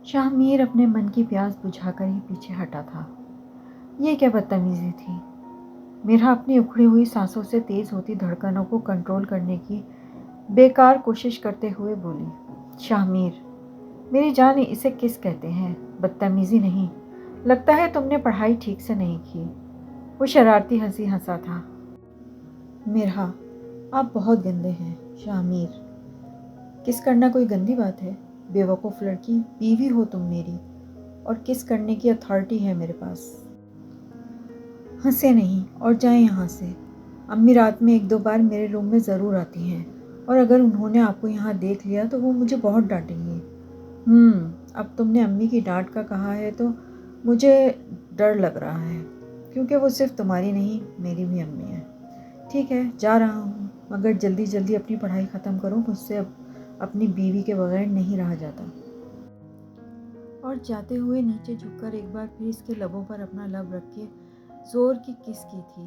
شاہ میر اپنے من کی پیاس بجھا کر ہی پیچھے ہٹا تھا۔ یہ کیا بدتمیزی تھی؟ میرا اپنی اکھڑی ہوئی سانسوں سے تیز ہوتی دھڑکنوں کو کنٹرول کرنے کی بیکار کوشش کرتے ہوئے بولی، شاہ میر، میری جان، اسے کس کہتے ہیں؟ بدتمیزی نہیں، لگتا ہے تم نے پڑھائی ٹھیک سے نہیں کی۔ وہ شرارتی ہنسی ہنسا تھا۔ میرا، آپ بہت گندے ہیں۔ شاہ میر، کس کرنا کوئی گندی بات ہے؟ بے وقوف لڑکی، بیوی ہو تم میری، اور کس کرنے کی اتھارٹی ہے میرے پاس۔ ہنسے نہیں اور جائیں یہاں سے۔ امی رات میں 1-2 بار میرے روم میں ضرور آتی ہیں، اور اگر انہوں نے آپ کو یہاں دیکھ لیا تو وہ مجھے بہت ڈانٹیں گی۔ اب تم نے امی کی ڈانٹ کا کہا ہے تو مجھے ڈر لگ رہا ہے، کیونکہ وہ صرف تمہاری نہیں، میری بھی امی ہے۔ ٹھیک ہے، جا رہا ہوں، مگر جلدی جلدی اپنی پڑھائی ختم کرو، مجھ سے اب اپنی بیوی کے بغیر نہیں رہا جاتا۔ اور جاتے ہوئے نیچے جھک کر ایک بار پھر اس کے لبوں پر اپنا لب رکھ کے زور کی کس کی تھی،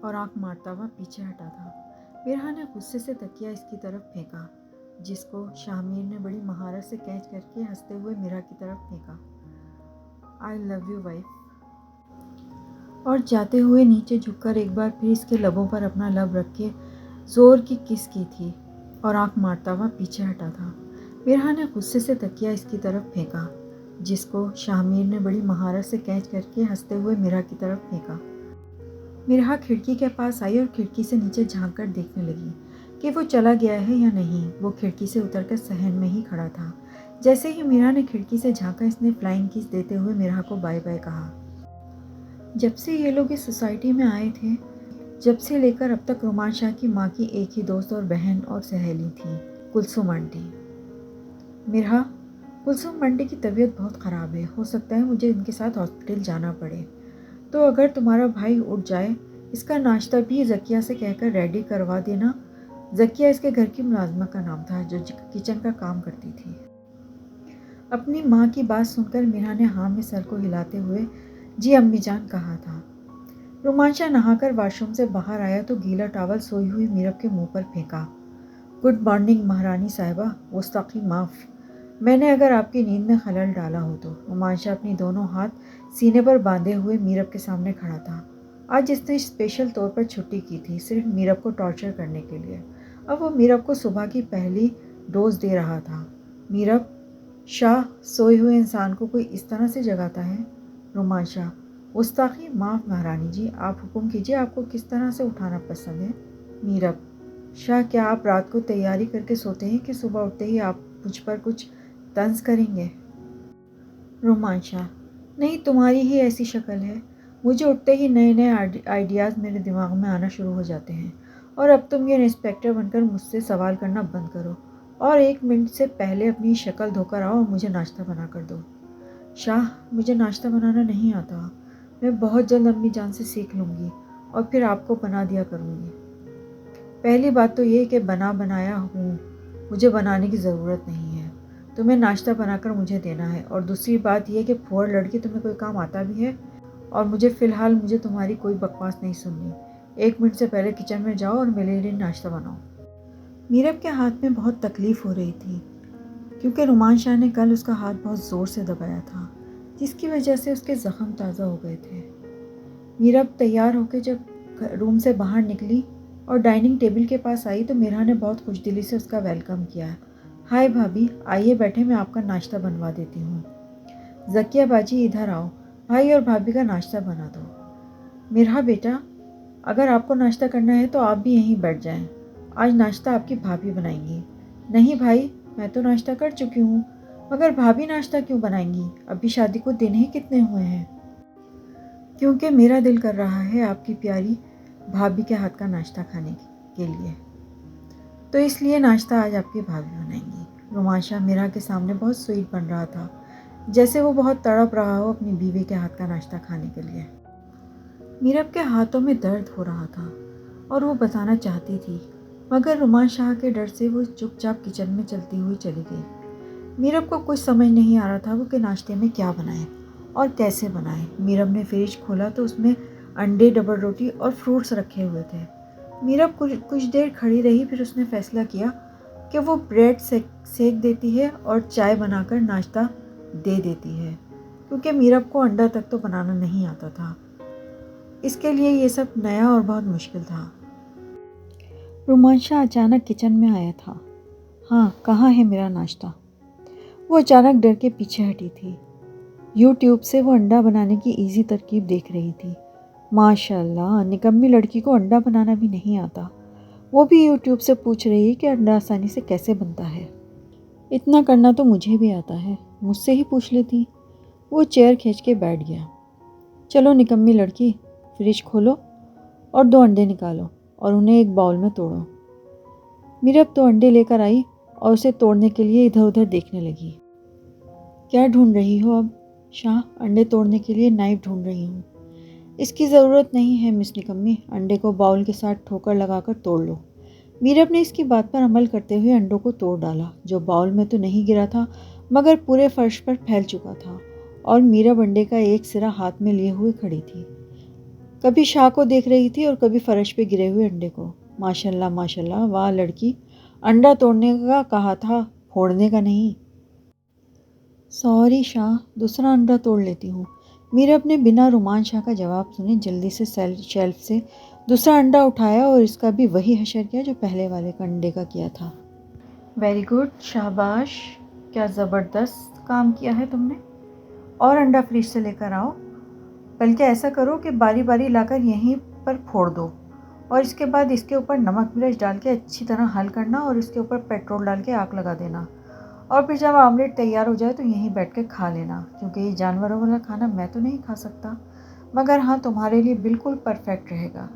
اور آنکھ مارتا ہوا پیچھے ہٹا تھا۔ میرا نے غصے سے تکیہ اس کی طرف پھینکا، جس کو شاہ میر نے بڑی مہارت سے کیچ کر کے ہنستے ہوئے میرا کی طرف پھینکا۔ آئی لو یو وائف۔ اور جاتے ہوئے نیچے جھک کر ایک بار پھر اس کے لبوں پر اپنا لب رکھ کے زور کی کس کی تھی، اور آنکھ مارتا ہوا پیچھے ہٹا تھا۔ میرا نے غصے سے تکیہ اس کی طرف پھینکا، جس کو شاہ میر نے بڑی مہارت سے کیچ کر کے ہنستے ہوئے میرا کی طرف پھینکا۔ میرا کھڑکی کے پاس آئی اور کھڑکی سے نیچے جھانک کر دیکھنے لگی کہ وہ چلا گیا ہے یا نہیں۔ وہ کھڑکی سے اتر کر صحن میں ہی کھڑا تھا۔ جیسے ہی میرا نے کھڑکی سے جھانکا، اس نے فلائنگ کس دیتے ہوئے میرا کو بائے بائے کہا۔ جب سے یہ لوگ اس سوسائٹی میں آئے تھے، جب سے لے کر اب تک، رومان شاہ کی ماں کی ایک ہی دوست اور بہن اور سہیلی تھی، کلثوم آنٹی۔ میرا، کلثوم آنٹی کی طبیعت بہت خراب ہے، ہو سکتا ہے مجھے ان کے ساتھ ہاسپٹل جانا پڑے، تو اگر تمہارا بھائی اٹھ جائے، اس کا ناشتہ بھی ذکیہ سے کہہ کر ریڈی کروا دینا۔ ذکیہ اس کے گھر کی ملازمہ کا نام تھا، جو کچن کا کام کرتی تھی۔ اپنی ماں کی بات سن کر میرا نے ہاں میں سر کو ہلاتے ہوئے جی امی جان کہا تھا۔ رومان شاہ نہا کر واش روم سے باہر آیا تو گیلا ٹاول سوئی ہوئی میرب کے منہ پر پھینکا۔ گڈ مارننگ مہارانی صاحبہ، گستاخی معاف، میں نے اگر آپ کی نیند میں خلل ڈالا ہو تو۔ رومان شاہ اپنی دونوں ہاتھ سینے پر باندھے ہوئے میرب کے سامنے کھڑا تھا۔ آج اس نے اسپیشل طور پر چھٹی کی تھی، صرف میرب کو ٹارچر کرنے کے لیے۔ اب وہ میرب کو صبح کی پہلی ڈوز دے رہا تھا۔ میرب، شاہ سوئے ہوئے انسان کو کوئی اس طرح سے جگاتا ہے؟ رومان شاہ، گستاخی معاف مہارانی جی، آپ حکم کیجیے، آپ کو کس طرح سے اٹھانا پسند ہے؟ میرب، شاہ کیا آپ رات کو تیاری کر کے سوتے ہیں کہ صبح اٹھتے ہی آپ مجھ پر کچھ طنز کریں گے؟ رومان شاہ، نہیں، تمہاری ہی ایسی شکل ہے، مجھے اٹھتے ہی نئے نئے آئیڈیاز میرے دماغ میں آنا شروع ہو جاتے ہیں، اور اب تم یہ انسپیکٹر بن کر مجھ سے سوال کرنا بند کرو، اور 1 منٹ سے پہلے اپنی شکل دھو کر آؤ اور مجھے ناشتہ بنا کر دو۔ شاہ، مجھے ناشتہ بنانا نہیں آتا، میں بہت جلد امی جان سے سیکھ لوں گی اور پھر آپ کو بنا دیا کروں گی۔ پہلی بات تو یہ کہ بنایا ہوں، مجھے بنانے کی ضرورت نہیں ہے، تمہیں ناشتہ بنا کر مجھے دینا ہے، اور دوسری بات یہ کہ پھوڑ لڑکی تمہیں کوئی کام آتا بھی ہے، اور مجھے مجھے تمہاری کوئی بکواس نہیں سننی۔ 1 منٹ سے پہلے کچن میں جاؤ اور میرے لیے ناشتہ بناؤ۔ میرب کے ہاتھ میں بہت تکلیف ہو رہی تھی، کیونکہ رومان شاہ نے کل اس کا ہاتھ بہت زور سے دبایا تھا، جس کی وجہ سے اس کے زخم تازہ ہو گئے تھے۔ میرب تیار ہو کے جب روم سے باہر نکلی اور ڈائننگ ٹیبل کے پاس آئی تو میرا نے بہت خوش دلی سے اس کا ویلکم کیا۔ ہائے بھابھی، آئیے بیٹھے، میں آپ کا ناشتہ بنوا دیتی ہوں۔ ذکیہ باجی ادھر آؤ، بھائی اور بھابھی کا ناشتہ بنا دو۔ میرا بیٹا، اگر آپ کو ناشتہ کرنا ہے تو آپ بھی یہیں بیٹھ جائیں، آج ناشتہ آپ کی بھابھی بنائیں گی۔ نہیں بھائی، میں تو ناشتہ کر چکی ہوں، مگر بھابھی ناشتہ کیوں بنائیں گی؟ ابھی شادی کو دن ہی کتنے ہوئے ہیں؟ کیونکہ میرا دل کر رہا ہے آپ کی پیاری بھابھی کے ہاتھ کا ناشتہ کھانے کے لیے، تو اس لیے ناشتہ آج آپ کی بھابھی بنائیں گی۔ رومان شاہ میرا کے سامنے بہت سویٹ بن رہا تھا، جیسے وہ بہت تڑپ رہا ہو اپنی بیوی کے ہاتھ کا ناشتہ کھانے کے لیے۔ میرب کے ہاتھوں میں درد ہو رہا تھا اور وہ بتانا چاہتی تھی، مگر رومان شاہ کے ڈر سے وہ چپ چاپ کچن میں چلتی ہوئی چلی گئی۔ میرب کو کچھ سمجھ نہیں آ رہا تھا وہ کہ ناشتے میں کیا بنائے اور کیسے بنائے۔ میرب نے فریج کھولا تو اس میں انڈے، ڈبل روٹی اور فروٹس رکھے ہوئے تھے۔ میرب کچھ دیر کھڑی رہی، پھر اس نے فیصلہ کیا کہ وہ بریڈ سیک دیتی ہے اور چائے بنا کر ناشتہ دے دیتی ہے، کیونکہ میرب کو انڈا تک تو بنانا نہیں آتا تھا۔ اس کے لیے یہ سب نیا اور بہت مشکل تھا۔ رومانشا اچانک کچن میں آیا تھا۔ ہاں، کہاں ہے میرا ناشتہ؟ وہ اچانک ڈر کے پیچھے ہٹی تھی۔ یوٹیوب سے وہ انڈا بنانے کی ایزی ترکیب دیکھ رہی تھی۔ ماشاء اللہ، نکمی لڑکی کو انڈا بنانا بھی نہیں آتا۔ وہ بھی یوٹیوب سے پوچھ رہی کہ انڈا آسانی سے کیسے بنتا ہے۔ اتنا کرنا تو مجھے بھی آتا ہے، مجھ سے ہی پوچھ لیتی۔ وہ چیئر کھینچ کے بیٹھ گیا۔ چلو نکمی لڑکی، فریج کھولو اور 2 انڈے نکالو اور انہیں ایک باؤل میں توڑو۔ میرب 2 انڈے لے کر آئی اور اسے توڑنے کے لیے ادھر ادھر دیکھنے لگی۔ کیا ڈھونڈ رہی ہو اب؟ شاہ، انڈے توڑنے کے لیے نائف ڈھونڈ رہی ہوں۔ اس کی ضرورت نہیں ہے مس نکمی، انڈے کو باؤل کے ساتھ ٹھوکر لگا کر توڑ لو۔ میرب نے اس کی بات پر عمل کرتے ہوئے انڈوں کو توڑ ڈالا، جو باؤل میں تو نہیں گرا تھا مگر پورے فرش پر پھیل چکا تھا، اور میرب انڈے کا ایک سرا ہاتھ میں لیے ہوئے کھڑی تھی۔ کبھی شاہ کو دیکھ رہی تھی اور کبھی فرش پہ گرے ہوئے انڈے کو۔ ماشاء اللہ، واہ لڑکی، انڈا توڑنے کا کہا تھا، پھوڑنے کا نہیں۔ سوری شاہ، دوسرا انڈا توڑ لیتی ہوں۔ میرب نے بنا رومانشا کا جواب سنے جلدی سے شیلف سے دوسرا انڈا اٹھایا اور اس کا بھی وہی حشر کیا جو پہلے والے انڈے کا کیا تھا۔ ویری گڈ، شاباش، کیا زبردست کام کیا ہے تم نے۔ اور انڈا فریج سے لے کر آؤ، بلکہ ایسا کرو کہ باری باری لا کر یہیں پر پھوڑ دو، اور اس کے بعد اس کے اوپر نمک مرچ ڈال کے اچھی طرح حل کرنا اور اس کے اوپر پیٹرول ڈال کے آگ لگا دینا، اور پھر جب آملیٹ تیار ہو جائے تو یہیں بیٹھ کے کھا لینا، کیونکہ یہ جانوروں والا کھانا میں تو نہیں کھا سکتا، مگر ہاں تمہارے لیے بالکل پرفیکٹ رہے گا۔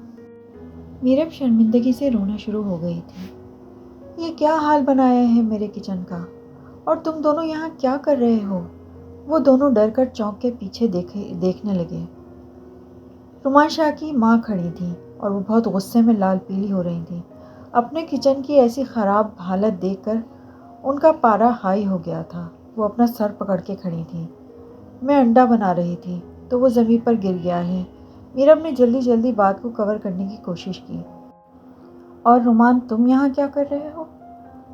میرب شرمندگی سے رونا شروع ہو گئی تھی۔ یہ کیا حال بنایا ہے میرے کچن کا، اور تم دونوں یہاں کیا کر رہے ہو؟ وہ دونوں ڈر کر چونک کے پیچھے دیکھنے لگے۔ رومانشا کی ماں کھڑی تھی اور وہ بہت غصے میں لال پیلی ہو رہی تھی۔ اپنے کچن کی ایسی خراب حالت دیکھ کر ان کا پارا ہائی ہو گیا تھا۔ وہ اپنا سر پکڑ کے کھڑی تھی۔ میں انڈا بنا رہی تھی تو وہ زمین پر گر گیا ہے۔ میرب نے جلدی بات کو کور کرنے کی کوشش کی۔ اور رومان، تم یہاں کیا کر رہے ہو؟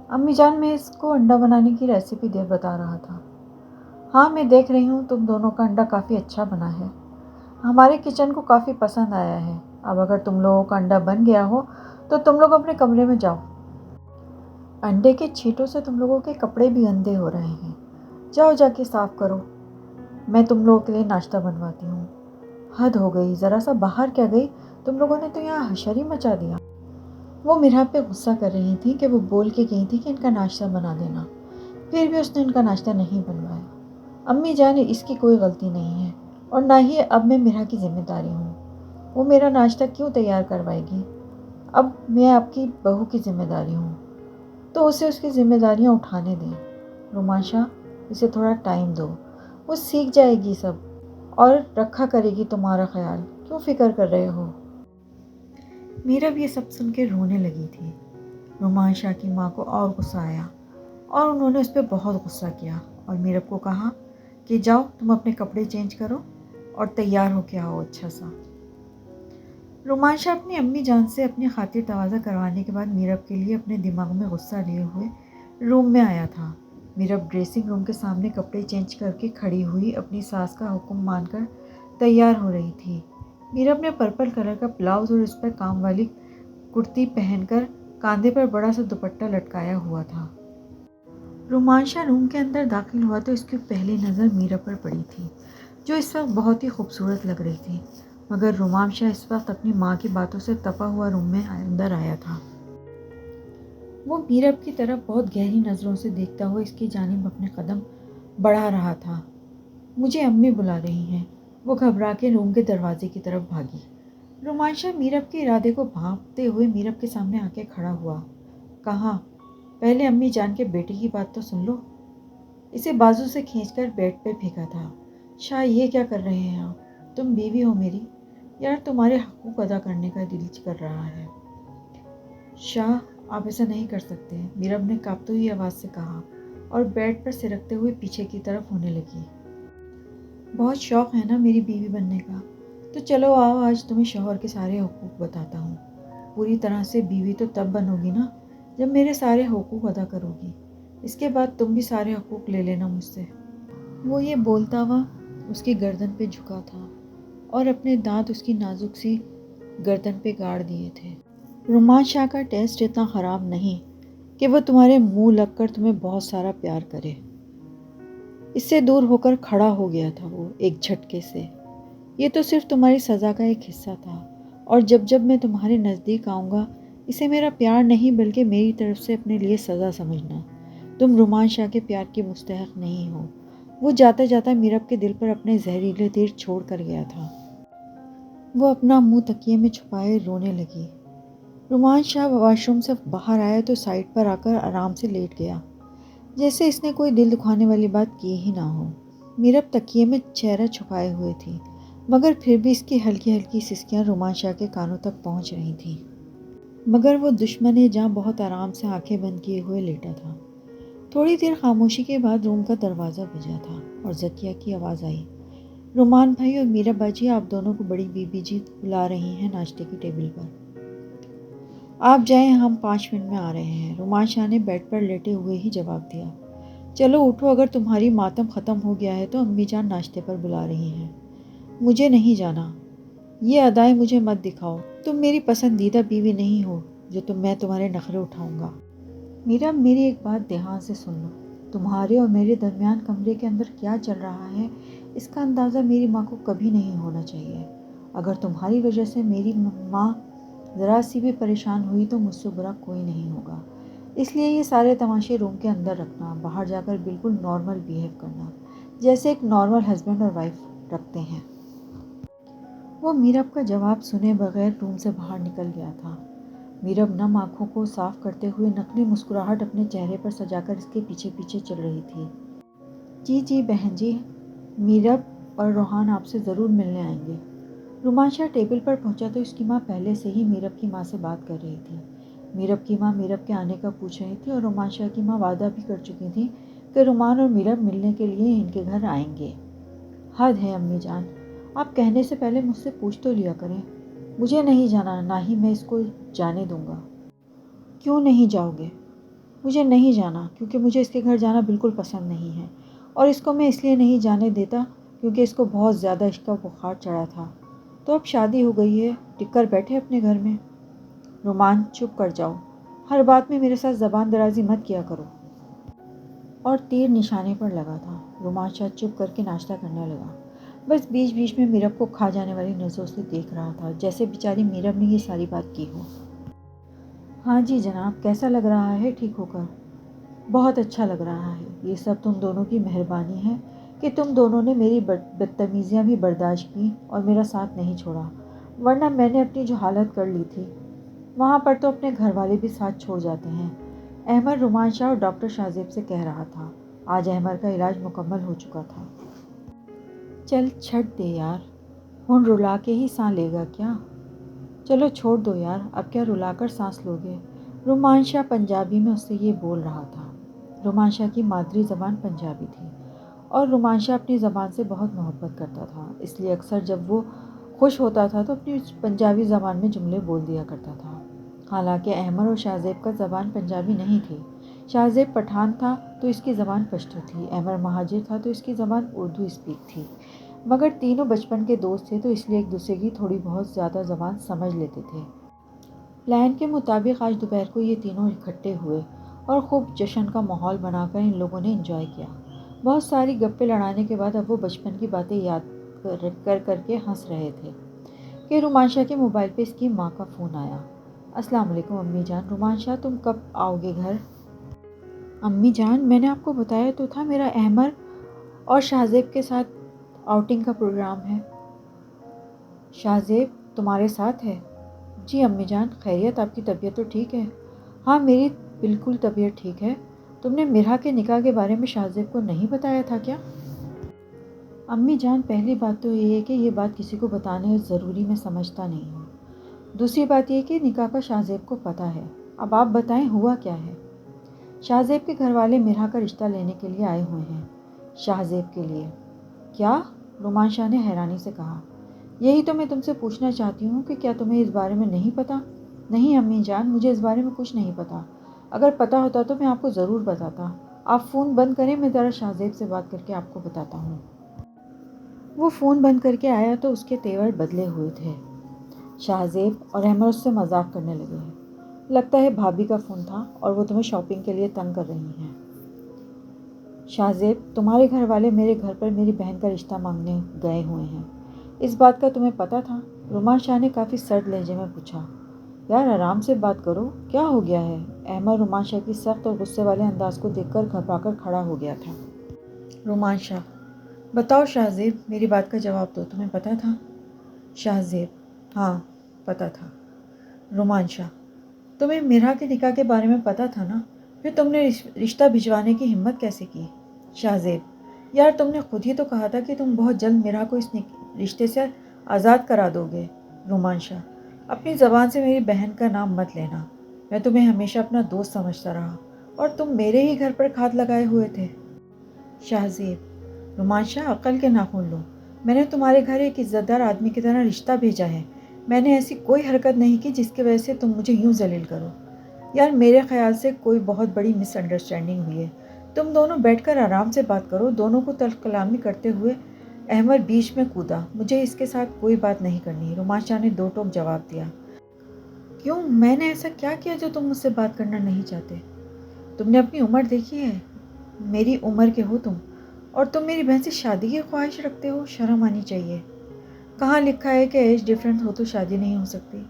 امی جان، میں اس کو انڈا بنانے کی ریسیپی بتا رہا تھا۔ ہاں، میں دیکھ رہی ہوں تم دونوں کا انڈا کافی اچھا بنا ہے، ہمارے کچن کو کافی پسند آیا ہے۔ اب اگر تم لوگوں کا انڈا بن گیا ہو تو تم لوگ اپنے کمرے میں جاؤ۔ انڈے کے چھینٹوں سے تم لوگوں کے کپڑے بھی گندے ہو رہے ہیں، جاؤ جا کے صاف کرو، میں تم لوگوں کے لیے ناشتہ بنواتی ہوں۔ حد ہو گئی، ذرا سا باہر کیا گئی، تم لوگوں نے تو یہاں حشر ہی مچا دیا۔ وہ میراب پہ غصہ کر رہی تھی کہ وہ بول کے گئی تھی کہ ان کا ناشتہ بنا دینا، پھر بھی اس نے ان کا ناشتہ نہیں بنوایا۔ امی جان، اس کی کوئی غلطی نہیں ہے، اور نہ ہی اب میں میرا کی ذمہ داری ہوں۔ وہ میرا ناشتہ کیوں تیار کروائے گی؟ اب میں آپ کی بہو کی ذمہ داری ہوں، تو اسے اس کی ذمہ داریاں اٹھانے دیں۔ رومانشا، اسے تھوڑا ٹائم دو، وہ سیکھ جائے گی سب اور رکھا کرے گی تمہارا خیال، کیوں فکر کر رہے ہو؟ میرب یہ سب سن کے رونے لگی تھی۔ رومانشا کی ماں کو اور غصہ آیا اور انہوں نے اس پہ بہت غصہ کیا اور میرب کو کہا کہ جاؤ تم اپنے کپڑے چینج کرو اور تیار ہو کے آؤ اچھا سا۔ رومانشا اپنی امی جان سے اپنی خاطر تواضع کروانے کے بعد میرب کے لیے اپنے دماغ میں غصہ لیے ہوئے روم میں آیا تھا۔ میرب ڈریسنگ روم کے سامنے کپڑے چینج کر کے کھڑی ہوئی اپنی ساس کا حکم مان کر تیار ہو رہی تھی۔ میرب نے پرپل کلر کا بلاؤز اور اس پر کام والی کرتی پہن کر کاندھے پر بڑا سا دوپٹہ لٹکایا ہوا تھا۔ رومانشا روم کے اندر داخل ہوا تو اس کی پہلی نظر میرب پر پڑی تھی، جو اس وقت بہت ہی خوبصورت لگ رہی تھی، مگر رومانشا اس وقت اپنی ماں کی باتوں سے تپا ہوا روم میں اندر آیا تھا۔ وہ میرب کی طرف بہت گہری نظروں سے دیکھتا ہوا اس کی جانب اپنے قدم بڑھا رہا تھا۔ مجھے امی بلا رہی ہیں، وہ گھبرا کے روم کے دروازے کی طرف بھاگی۔ رومانشا میرب کے ارادے کو بھانپتے ہوئے میرب کے سامنے آ کے کھڑا ہوا۔ کہا، پہلے امی جان کے بیٹے کی بات تو سن لو۔ اسے بازو سے کھینچ کر بیڈ پہ پھینکا تھا۔ شاہ، یہ کیا کر رہے ہیں آپ؟ تم بیوی ہو میری، یار تمہارے حقوق ادا کرنے کا دل کر رہا ہے۔ شاہ، آپ ایسا نہیں کر سکتے، میرب نے کانپتی ہوئی آواز سے کہا اور بیڈ پر سرکتے ہوئے پیچھے کی طرف ہونے لگی۔ بہت شوق ہے نا میری بیوی بننے کا، تو چلو آؤ آج تمہیں شوہر کے سارے حقوق بتاتا ہوں۔ پوری طرح سے بیوی تو تب بنو گی نا جب میرے سارے حقوق ادا کرو گی، اس کے بعد تم بھی سارے حقوق لے لینا مجھ سے۔ وہ یہ بولتا ہوا اس کی گردن پہ جھکا تھا اور اپنے دانت اس کی نازک سی گردن پہ گاڑ دیے تھے۔ رومان شاہ کا ٹیسٹ اتنا خراب نہیں کہ وہ تمہارے منہ لگ کر تمہیں بہت سارا پیار کرے۔ اس سے دور ہو کر کھڑا ہو گیا تھا وہ ایک جھٹکے سے۔ یہ تو صرف تمہاری سزا کا ایک حصہ تھا، اور جب جب میں تمہارے نزدیک آؤں گا اسے میرا پیار نہیں بلکہ میری طرف سے اپنے لیے سزا سمجھنا۔ تم رومان شاہ کے پیار کی مستحق نہیں ہو۔ وہ جاتا جاتا میرب کے دل پر اپنے زہریلے تیر چھوڑ کر گیا تھا۔ وہ اپنا منہ تکیے میں چھپائے رونے لگی۔ رومان شاہ واش روم سے باہر آیا تو سائڈ پر آ کر آرام سے لیٹ گیا، جیسے اس نے کوئی دل دکھانے والی بات کی ہی نہ ہو۔ میرب تکیے میں چہرہ چھپائے ہوئے تھی، مگر پھر بھی اس کی ہلکی ہلکی سسکیاں رومان شاہ کے کانوں تک پہنچ رہی تھیں۔ مگر وہ دشمن جہاں بہت آرام سے آنکھیں بند کیے ہوئے لیٹا تھا۔ تھوڑی دیر خاموشی کے بعد روم کا دروازہ بجا تھا اور زکیہ کی آواز آئی، رومان بھائی اور میرا باجی، آپ دونوں کو بڑی بی بی جی بلا رہی ہیں ناشتے کی ٹیبل پر۔ آپ جائیں، ہم 5 منٹ میں آ رہے ہیں۔ رومان شاہ نے بیڈ پر لیٹے ہوئے ہی جواب دیا۔ چلو اٹھو، اگر تمہاری ماتم ختم ہو گیا ہے تو امی جان ناشتے پر بلا رہی ہیں۔ مجھے نہیں جانا۔ یہ ادائیں مجھے مت دکھاؤ، تم میری پسندیدہ بیوی نہیں ہو جو میں تمہارے نخرے اٹھاؤں گا۔ میرا میری ایک بات دھیان سے سن لو، تمہارے اور میرے درمیان کمرے کے اندر کیا چل رہا ہے اس کا اندازہ میری ماں کو کبھی نہیں ہونا چاہیے۔ اگر تمہاری وجہ سے میری ماں ذرا سی بھی پریشان ہوئی تو مجھ سے برا کوئی نہیں ہوگا، اس لیے یہ سارے تماشے روم کے اندر رکھنا، باہر جا کر بالکل نارمل بیہیو کرنا، جیسے ایک نارمل ہسبینڈ اور وائف رکھتے ہیں۔ وہ میرب کا جواب سنے بغیر روم سے باہر نکل گیا تھا۔ میرب نم آنکھوں کو صاف کرتے ہوئے نقلی مسکراہٹ اپنے چہرے پر سجا کر اس کے پیچھے پیچھے چل رہی تھی۔ جی جی بہن جی، میرب اور روحان آپ سے ضرور ملنے آئیں گے۔ رومان شاہ ٹیبل پر پہنچا تو اس کی ماں پہلے سے ہی میرب کی ماں سے بات کر رہی تھی۔ میرب کی ماں میرب کے آنے کا پوچھ رہی تھی اور رومان شاہ کی ماں وعدہ بھی کر چکی تھی کہ رومان اور میرب ملنے کے لیے ان کے گھر آئیں گے۔ حد ہے امی جان، آپ کہنے سے پہلے مجھ سے پوچھ تو لیا کریں۔ مجھے نہیں جانا، نہ ہی میں اس کو جانے دوں گا۔ کیوں نہیں جاؤ گے؟ مجھے نہیں جانا کیونکہ مجھے اس کے گھر جانا بالکل پسند نہیں ہے، اور اس کو میں اس لیے نہیں جانے دیتا کیونکہ اس کو بہت زیادہ عشق کا بخار چڑھا تھا۔ تو اب شادی ہو گئی ہے، ٹک کر بیٹھے اپنے گھر میں۔ رومان چپ کر جاؤ، ہر بات میں میرے ساتھ زبان درازی مت کیا کرو۔ اور تیر نشانے پر لگا تھا۔ رومان شاہ چپ کر کے ناشتہ کرنے لگا، بس بیچ بیچ میں میرب کو کھا جانے والی نظروں سے دیکھ رہا تھا، جیسے بیچاری میرب نے یہ ساری بات کی ہو۔ ہاں جی جناب، کیسا لگ رہا ہے ٹھیک ہو کر؟ بہت اچھا لگ رہا ہے، یہ سب تم دونوں کی مہربانی ہے کہ تم دونوں نے میری بدتمیزیاں بھی برداشت کی اور میرا ساتھ نہیں چھوڑا، ورنہ میں نے اپنی جو حالت کر لی تھی وہاں پر تو اپنے گھر والے بھی ساتھ چھوڑ جاتے ہیں۔ احمد رومان شاہ اور ڈاکٹر شاہزیب سے کہہ رہا تھا۔ آج احمد کا علاج مکمل ہو چکا تھا۔ چل چھٹ دے یار، ہن رلا کے ہی سانس لے گا کیا؟ چلو چھوڑ دو یار، اب کیا رلا کر سانس لوگے؟ رومان شاہ پنجابی میں اس سے یہ بول رہا تھا۔ رومان شاہ کی مادری زبان پنجابی تھی اور رومان شاہ اپنی زبان سے بہت محبت کرتا تھا، اس لیے اکثر جب وہ خوش ہوتا تھا تو اپنی پنجابی زبان میں جملے بول دیا کرتا تھا۔ حالانکہ احمد اور شاہزیب کا زبان پنجابی نہیں تھی۔ شاہزیب پٹھان تھا تو اس کی زبان پشتو تھی، احمد مہاجر تھا تو اس کی زبان اردو اسپیک تھی، مگر تینوں بچپن کے دوست تھے تو اس لیے ایک دوسرے کی تھوڑی بہت زیادہ زبان سمجھ لیتے تھے۔ پلان کے مطابق آج دوپہر کو یہ تینوں اکٹھے ہوئے اور خوب جشن کا ماحول بنا کر ان لوگوں نے انجوائے کیا۔ بہت ساری گپیں لڑانے کے بعد اب وہ بچپن کی باتیں یاد کر کے ہنس رہے تھے کہ رومان شاہ کے موبائل پہ اس کی ماں کا فون آیا۔ السلام علیکم امی جان، رومان شاہ تم کب آؤ گے گھر؟ امی جان، میں نے آپ کو بتایا تو تھا میرا احمد اور شاہزیب کے ساتھ آؤٹنگ کا پروگرام ہے۔ شاہزیب تمہارے ساتھ ہے؟ جی امی جان، خیریت؟ آپ کی طبیعت تو ٹھیک ہے؟ ہاں میری بالکل طبیعت ٹھیک ہے۔ تم نے مرحا کے نکاح کے بارے میں شاہزیب کو نہیں بتایا تھا کیا؟ امی جان، پہلی بات تو یہ ہے کہ یہ بات کسی کو بتانے ضروری میں سمجھتا نہیں ہوں۔ دوسری بات یہ کہ نکاح کا شاہزیب کو پتہ ہے۔ اب آپ بتائیں ہوا کیا ہے؟ شاہزیب کے گھر والے مرحا کا رشتہ لینے کے لیے آئے ہوئے ہیں۔ شاہزیب کے لیے؟ کیا؟ رومان شاہ نے حیرانی سے کہا۔ یہی تو میں تم سے پوچھنا چاہتی ہوں کہ کیا تمہیں اس بارے میں نہیں پتہ؟ نہیں امی جان، مجھے اس بارے میں کچھ نہیں پتہ، اگر پتہ ہوتا تو میں آپ کو ضرور بتاتا۔ آپ فون بند کریں، میں ذرا شاہزیب سے بات کر کے آپ کو بتاتا ہوں۔ وہ فون بند کر کے آیا تو اس کے تیور بدلے ہوئے تھے۔ شاہزیب اور احمد اس سے مذاق کرنے لگے ہیں۔ لگتا ہے بھابھی کا فون تھا اور وہ تمہیں شاپنگ کے لیے تنگ کر رہی ہیں۔ شاہزیب، تمہارے گھر والے میرے گھر پر میری بہن کا رشتہ مانگنے گئے ہوئے ہیں، اس بات کا تمہیں پتہ تھا؟ رومان شاہ نے کافی سرد لہجے میں پوچھا۔ یار آرام سے بات کرو، کیا ہو گیا ہے؟ احمد رومان شاہ کی سخت اور غصے والے انداز کو دیکھ کر گھبرا کر کھڑا ہو گیا تھا۔ رومان شاہ: بتاؤ شاہزیب، میری بات کا جواب دو، تمہیں پتہ تھا؟ شاہزیب: ہاں پتہ تھا۔ رومان شاہ: تمہیں میرا کے نکاح کے بارے میں پتہ تھا نا، پھر تم نے رشتہ بھجوانے کی ہمت کیسے کی؟ شاہزیب: یار تم نے خود ہی تو کہا تھا کہ تم بہت جلد میرا کو اس رشتے سے آزاد کرا دو گے۔ رومان شاہ: اپنی زبان سے میری بہن کا نام مت لینا، میں تمہیں ہمیشہ اپنا دوست سمجھتا رہا اور تم میرے ہی گھر پر کھاد لگائے ہوئے تھے۔ شاہزیب: رومان شاہ عقل کے ناخن لو، میں نے تمہارے گھر ایک عزت دار آدمی کی طرح رشتہ بھیجا ہے، میں نے ایسی کوئی حرکت نہیں کی جس کی وجہ سے تم مجھے یوں ذلیل کرو۔ یار میرے خیال سے کوئی بہت بڑی مس انڈرسٹینڈنگ ہوئی ہے، تم دونوں بیٹھ کر آرام سے بات کرو۔ دونوں کو تلخ کلامی کرتے ہوئے احمد بیچ میں کودا۔ مجھے اس کے ساتھ کوئی بات نہیں کرنی، رومان شاہ نے دو ٹوک جواب دیا۔ کیوں، میں نے ایسا کیا کیا جو تم مجھ سے بات کرنا نہیں چاہتے؟ تم نے اپنی عمر دیکھی ہے، میری عمر کے ہو تم، اور تم میری بہن سے شادی کی خواہش رکھتے ہو، شرم آنی چاہیے۔ کہاں لکھا ہے کہ ایج ڈفرینس ہو تو شادی نہیں ہو سکتی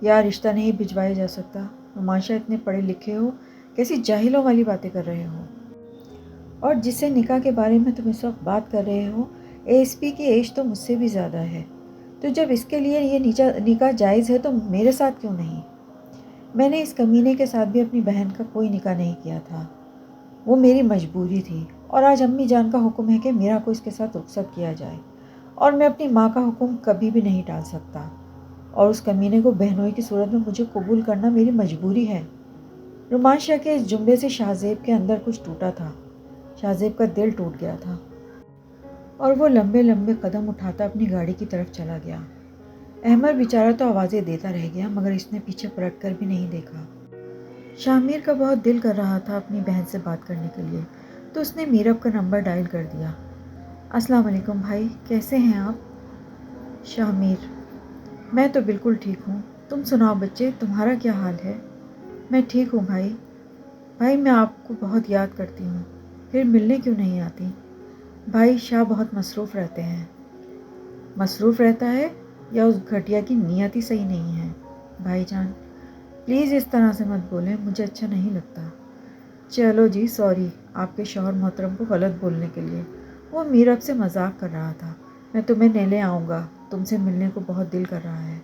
یا رشتہ نہیں بھجوایا جا سکتا؟ رومان شاہ اتنے پڑھے لکھے ہو، کیسی جاہلوں والی باتیں کر رہے ہو؟ اور جس سے نکاح کے بارے میں تم اس وقت بات کر رہے ہو، ASP کی ایج تو مجھ سے بھی زیادہ ہے، تو جب اس کے لیے یہ نکاح جائز ہے تو میرے ساتھ کیوں نہیں؟ میں نے اس کمینے کے ساتھ بھی اپنی بہن کا کوئی نکاح نہیں کیا تھا، وہ میری مجبوری تھی، اور آج امی جان کا حکم ہے کہ میرا کو اس کے ساتھ رخصت کیا جائے، اور میں اپنی ماں کا حکم کبھی بھی نہیں ٹال سکتا، اور اس کمینے کو بہنوئی کی صورت میں مجھے قبول کرنا میری مجبوری ہے۔ رومان شاہ کے اس جملے سے شاہزیب کے اندر کچھ ٹوٹا تھا، شاہزیب کا دل ٹوٹ گیا تھا، اور وہ لمبے لمبے قدم اٹھاتا اپنی گاڑی کی طرف چلا گیا۔ احمد بیچارہ تو آوازیں دیتا رہ گیا، مگر اس نے پیچھے پلٹ کر بھی نہیں دیکھا۔ شاہ میر کا بہت دل کر رہا تھا اپنی بہن سے بات کرنے کے لیے، تو اس نے میرب کا نمبر ڈائل کر دیا۔ السلام علیکم بھائی، کیسے ہیں آپ؟ شاہ میر: میں تو بالکل ٹھیک ہوں، تم سناؤ بچے، تمہارا کیا حال ہے؟ میں ٹھیک ہوں بھائی۔ بھائی میں آپ کو بہت یاد کرتی ہوں، پھر ملنے کیوں نہیں آتی؟ بھائی شاہ بہت مصروف رہتے ہیں۔ مصروف رہتا ہے یا اس گھٹیا کی نیت ہی صحیح نہیں ہے؟ بھائی جان پلیز اس طرح سے مت بولیں، مجھے اچھا نہیں لگتا۔ چلو جی سوری آپ کے شوہر محترم کو غلط بولنے کے لیے، وہ میرب سے مذاق کر رہا تھا۔ میں تمہیں لینے آؤں گا، تم سے ملنے کو بہت دل کر رہا ہے۔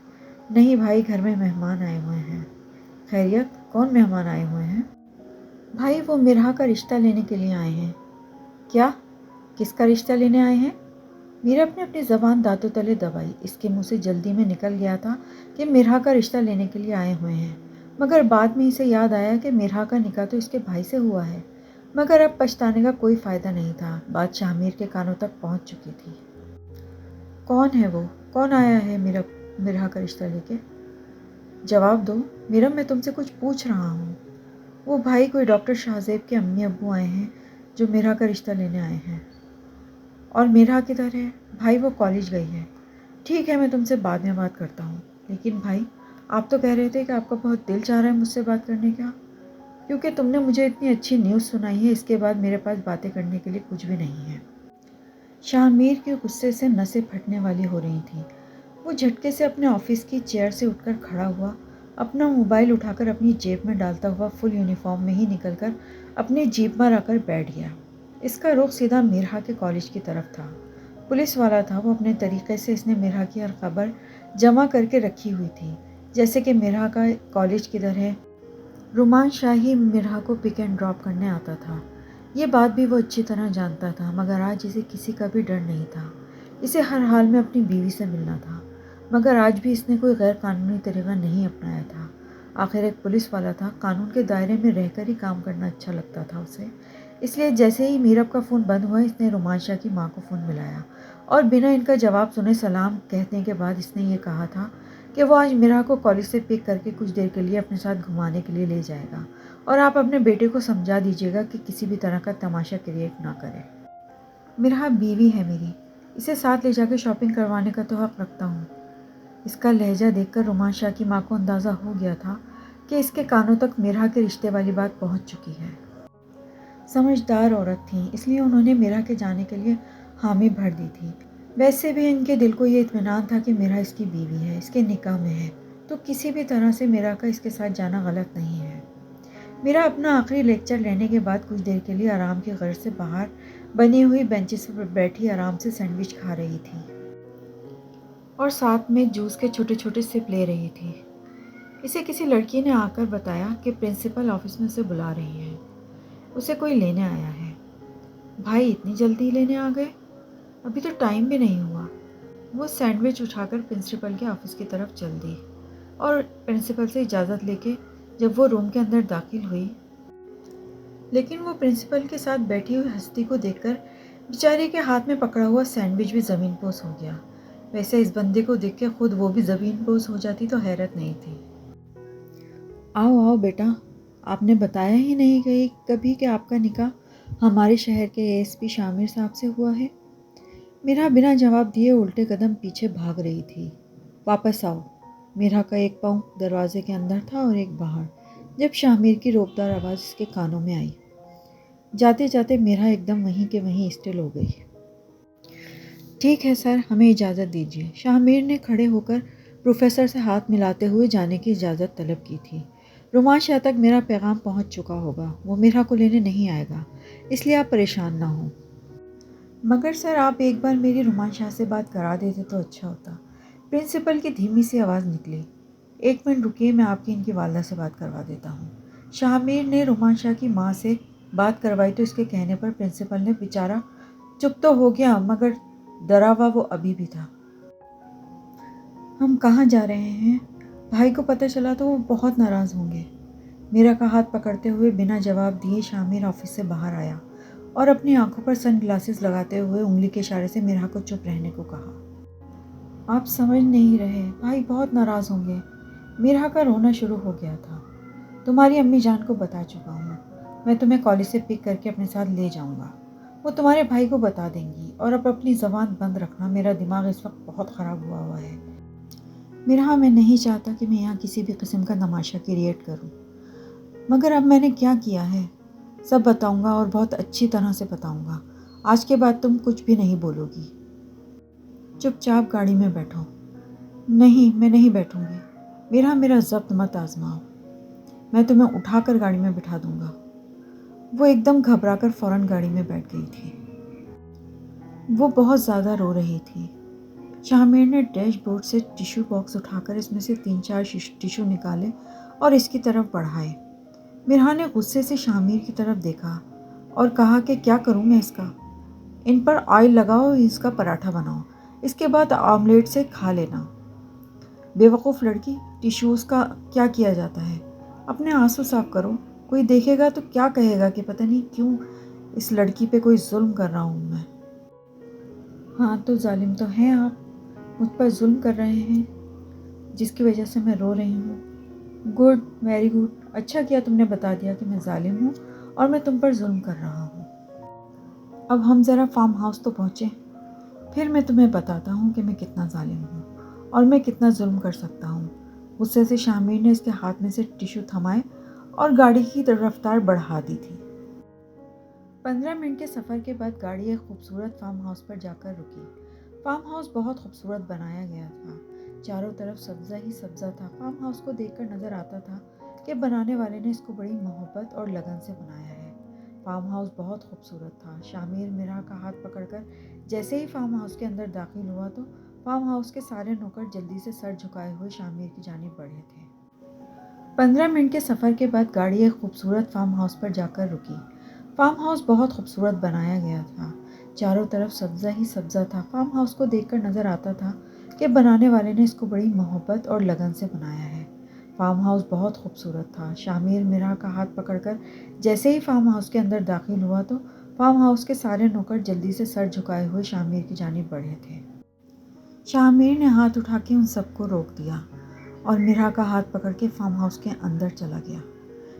نہیں بھائی، گھر میں مہمان آئے ہوئے ہیں۔ خیریت، کون مہمان آئے ہوئے ہیں؟ بھائی وہ مرحا کا رشتہ لینے کے لیے آئے ہیں۔ کیا؟ کس کا رشتہ لینے آئے ہیں؟ میرب نے اپنی زبان دانتوں تلے دبائی، اس کے منہ سے جلدی میں نکل گیا تھا کہ مرحا کا رشتہ لینے کے لیے آئے ہوئے ہیں، مگر بعد میں اسے یاد آیا کہ مرحا کا نکاح تو اس کے بھائی سے ہوا ہے، مگر اب پچھتانے کا کوئی فائدہ نہیں تھا، بات شاہ میر کے کانوں تک پہنچ چکی تھی۔ کون ہے وہ؟ کون آیا ہے مرحا کا رشتہ لے کے؟ جواب دو میرب، میں تم سے کچھ پوچھ رہا ہوں۔ وہ بھائی کوئی ڈاکٹر شاہزیب کے امی ابو آئے ہیں جو مرحا کا رشتہ لینے آئے ہیں۔ اور مرحا کدھر ہے؟ بھائی وہ کالج گئی ہے۔ ٹھیک ہے، میں تم سے بعد میں بات کرتا ہوں، لیکن بھائی آپ تو کہہ رہے تھے کہ آپ کا بہت دل چاہ رہا ہے مجھ سے بات کرنے کا، کیونکہ تم نے مجھے اتنی اچھی نیوز سنائی ہے، اس کے بعد میرے پاس باتیں کرنے کے لیے کچھ بھی نہیں ہے۔ شاہ میر کے غصے سے نسیں پھٹنے والی ہو رہی تھیں، وہ جھٹکے سے اپنے آفس کی چیئر سے اٹھ کر کھڑا ہوا، اپنا موبائل اٹھا کر اپنی جیب میں ڈالتا ہوا فل یونیفارم میں ہی نکل کر اپنی جیپ میں آ کر بیٹھ گیا۔ اس کا رخ سیدھا مرحا کے کالج کی طرف تھا۔ پولیس والا تھا وہ، اپنے طریقے سے اس نے مرحا کی ہر خبر جمع کر کے رکھی ہوئی تھی، جیسے کہ مرحا کا کالج کدھر ہے۔ رومان شاہ ہی مرحا کو پک اینڈ ڈراپ کرنے آتا تھا، یہ بات بھی وہ اچھی طرح جانتا تھا، مگر آج اسے کسی کا بھی ڈر نہیں تھا، اسے ہر حال میں اپنی بیوی سے ملنا تھا، مگر آج بھی اس نے کوئی غیر قانونی طریقہ نہیں اپنایا تھا۔ آخر ایک پولیس والا تھا، قانون کے دائرے میں رہ کر ہی کام کرنا اچھا لگتا تھا اسے، اس لیے جیسے ہی میرب کا فون بند ہوا اس نے رومان شاہ کی ماں کو فون ملایا، اور بنا ان کا جواب سنے سلام کہنے کے بعد اس نے یہ کہا تھا کہ وہ آج مرحا کو کالج سے پک کر کے کچھ دیر کے لیے اپنے ساتھ گھمانے کے لیے لے جائے گا، اور آپ اپنے بیٹے کو سمجھا دیجیے گا کہ کسی بھی طرح کا تماشا کریٹ نہ کرے۔ میرا بیوی ہے میری، اسے ساتھ لے جا کے شاپنگ کروانے کا تو حق رکھتا ہوں۔ اس کا لہجہ دیکھ کر رومان شاہ کی ماں کو اندازہ ہو گیا تھا کہ اس کے کانوں تک میرا کے رشتے والی بات پہنچ چکی ہے۔ سمجھدار عورت تھیں، اس لیے انہوں نے میرا کے جانے کے لیے حامی بھر دی تھی۔ ویسے بھی ان کے دل کو یہ اطمینان تھا کہ میرا اس کی بیوی ہے، اس کے نکاح میں ہے، تو کسی بھی طرح سے میرا کا اس کے ساتھ جانا غلط نہیں ہے۔ میرا اپنا آخری لیکچر لینے کے بعد کچھ دیر کے لیے آرام کی غرض سے باہر بنی ہوئی بینچز پر بیٹھی آرام سے سینڈوچ کھا رہی تھی اور ساتھ میں جوس کے چھوٹے چھوٹے سپ لے رہی تھی۔ اسے کسی لڑکی نے آ کر بتایا کہ پرنسپل آفس میں سے بلا رہی ہیں، اسے کوئی لینے آیا ہے۔ بھائی اتنی جلدی لینے آ گئے؟ ابھی تو ٹائم بھی نہیں ہوا۔ وہ سینڈوچ اٹھا کر پرنسپل کے آفس کی طرف چل دی اور پرنسپل سے اجازت لے کے جب وہ روم کے اندر داخل ہوئی، لیکن وہ پرنسپل کے ساتھ بیٹھی ہوئی ہستی کو دیکھ کر بیچاری کے ہاتھ میں پکڑا ہوا سینڈوچ بھی زمین پوش ہو گیا۔ ویسے اس بندے کو دیکھ کے خود وہ بھی زمین پوش ہو جاتی تو حیرت نہیں تھی۔ آؤ آؤ بیٹا، آپ نے بتایا ہی نہیں کبھی کہ آپ کا نکاح ہمارے شہر کے ایس پی شامر صاحب سے ہوا ہے۔ میرا بنا جواب دیے الٹے قدم پیچھے بھاگ رہی تھی۔ واپس آؤ۔ میرا کا ایک پاؤں دروازے کے اندر تھا اور ایک باہر، جب شامر کی روبدار آواز اس کے کانوں میں آئی۔ جاتے جاتے میرا ایک دم وہیں کے وہیں اسٹل ہو گئی۔ ٹھیک ہے سر، ہمیں اجازت دیجیے۔ شامر نے کھڑے ہو کر پروفیسر سے ہاتھ ملاتے ہوئے جانے کی اجازت طلب کی تھی۔ رومان شاہ تک میرا پیغام پہنچ چکا ہوگا، وہ میرا کو لینے نہیں آئے گا، اس لیے آپ پریشان نہ ہوں۔ مگر سر آپ ایک بار میری رومان شاہ سے بات کرا دیتے تو اچھا ہوتا۔ پرنسپل کی دھیمی سی آواز نکلی۔ ایک منٹ رکیے، میں آپ کی ان کی والدہ سے بات کروا دیتا ہوں۔ شامر نے رومان شاہ کی ماں سے بات کروائی تو اس کے کہنے پر پرنسپل نے بیچارہ چپ تو ہو گیا، مگر ڈرا ہوا وہ ابھی بھی تھا۔ ہم کہاں جا رہے ہیں؟ بھائی کو پتہ چلا تو وہ بہت ناراض ہوں گے۔ میرا کا ہاتھ پکڑتے ہوئے بنا جواب دیے شامر آفس سے باہر آیا اور اپنی آنکھوں پر سن گلاسز لگاتے ہوئے انگلی کے اشارے سے میرا کو چپ رہنے کو کہا۔ آپ سمجھ نہیں رہے، بھائی بہت ناراض ہوں گے۔ میرا کا رونا شروع ہو گیا تھا۔ تمہاری امی جان کو بتا چکا ہوں، میں تمہیں کالج سے پک کر کے اپنے ساتھ لے جاؤں گا، وہ تمہارے بھائی کو بتا دیں گی، اور اب اپنی زبان بند رکھنا، میرا دماغ اس وقت بہت خراب ہوا ہے۔ میرا میں نہیں چاہتا کہ میں یہاں کسی بھی قسم کا تماشا کریٹ کروں، مگر اب میں نے کیا کیا ہے، سب بتاؤں گا اور بہت اچھی طرح سے بتاؤں گا۔ آج کے بعد تم کچھ بھی نہیں بولو گی، چپ چاپ گاڑی میں بیٹھو۔ نہیں، میں نہیں بیٹھوں گی۔ میرا ضبط مت آزماؤ، میں تمہیں اٹھا کر گاڑی میں بٹھا دوں گا۔ وہ ایک دم گھبرا کر فوراً گاڑی میں بیٹھ گئی تھی۔ وہ بہت زیادہ رو رہی تھی۔ شامر نے ڈیش بورڈ سے ٹیشو باکس اٹھا کر اس میں سے 3-4 ٹیشو نکالے اور اس کی طرف بڑھائے۔ میرا نے غصے سے شامر کی طرف دیکھا اور کہا کہ کیا کروں میں اس کا؟ ان پر آئل لگاؤ، اس کا پراٹھا بناؤ، اس کے بعد آملیٹ سے کھا لینا۔ بے وقوف لڑکی، ٹیشوز کا کیا کیا جاتا ہے؟ اپنے آنسو صاف کرو، کوئی دیکھے گا تو کیا کہے گا کہ پتہ نہیں کیوں اس لڑکی پہ کوئی ظلم کر رہا ہوں میں۔ ہاں تو ظالم تو ہیں آپ، مجھ پر ظلم کر رہے ہیں، جس کی وجہ سے میں رو رہی ہوں۔ گڈ، ویری گڈ، اچھا کیا تم نے بتا دیا کہ میں ظالم ہوں اور میں تم پر ظلم کر رہا ہوں۔ اب ہم ذرا فارم ہاؤس تو پہنچیں، پھر میں تمہیں بتاتا ہوں کہ میں کتنا ظالم ہوں اور میں کتنا ظلم کر سکتا ہوں۔ غصے سے شامر نے اس کے ہاتھ میں سے ٹیشو تھمائے اور گاڑی کی رفتار بڑھا دی تھی۔ 15 منٹ کے سفر کے بعد گاڑی ایک خوبصورت فارم ہاؤس پر جا کر رکی۔ فارم ہاؤس بہت خوبصورت بنایا گیا تھا، چاروں طرف سبزہ ہی سبزہ تھا۔ فارم ہاؤس کو دیکھ کر نظر آتا تھا کہ بنانے والے نے اس کو بڑی محبت اور لگن سے بنایا ہے۔ فارم ہاؤس بہت خوبصورت تھا۔ شامر میرا کا ہاتھ پکڑ کر جیسے ہی فارم ہاؤس کے اندر داخل ہوا تو فارم ہاؤس کے سارے نوکر جلدی سے سر جھکائے ہوئے شامر کی جانب بڑھے تھے۔ 15 منٹ کے سفر کے بعد گاڑی ایک خوبصورت فارم ہاؤس پر جا کر رکی۔ فارم ہاؤس بہت خوبصورت بنایا گیا تھا، چاروں طرف سبزہ ہی سبزہ تھا۔ فارم ہاؤس کو دیکھ کر نظر آتا تھا کہ بنانے والے نے اس کو بڑی محبت اور لگن سے بنایا ہے۔ فارم ہاؤس بہت خوبصورت تھا۔ شامر میرا کا ہاتھ پکڑ کر جیسے ہی فارم ہاؤس کے اندر داخل ہوا تو فارم ہاؤس کے سارے نوکر جلدی سے سر جھکائے ہوئے شامر کی جانب بڑھے تھے۔ شامر نے ہاتھ اٹھا کے ان سب کو روک دیا اور میرا کا ہاتھ پکڑ کے فارم ہاؤس کے اندر چلا گیا۔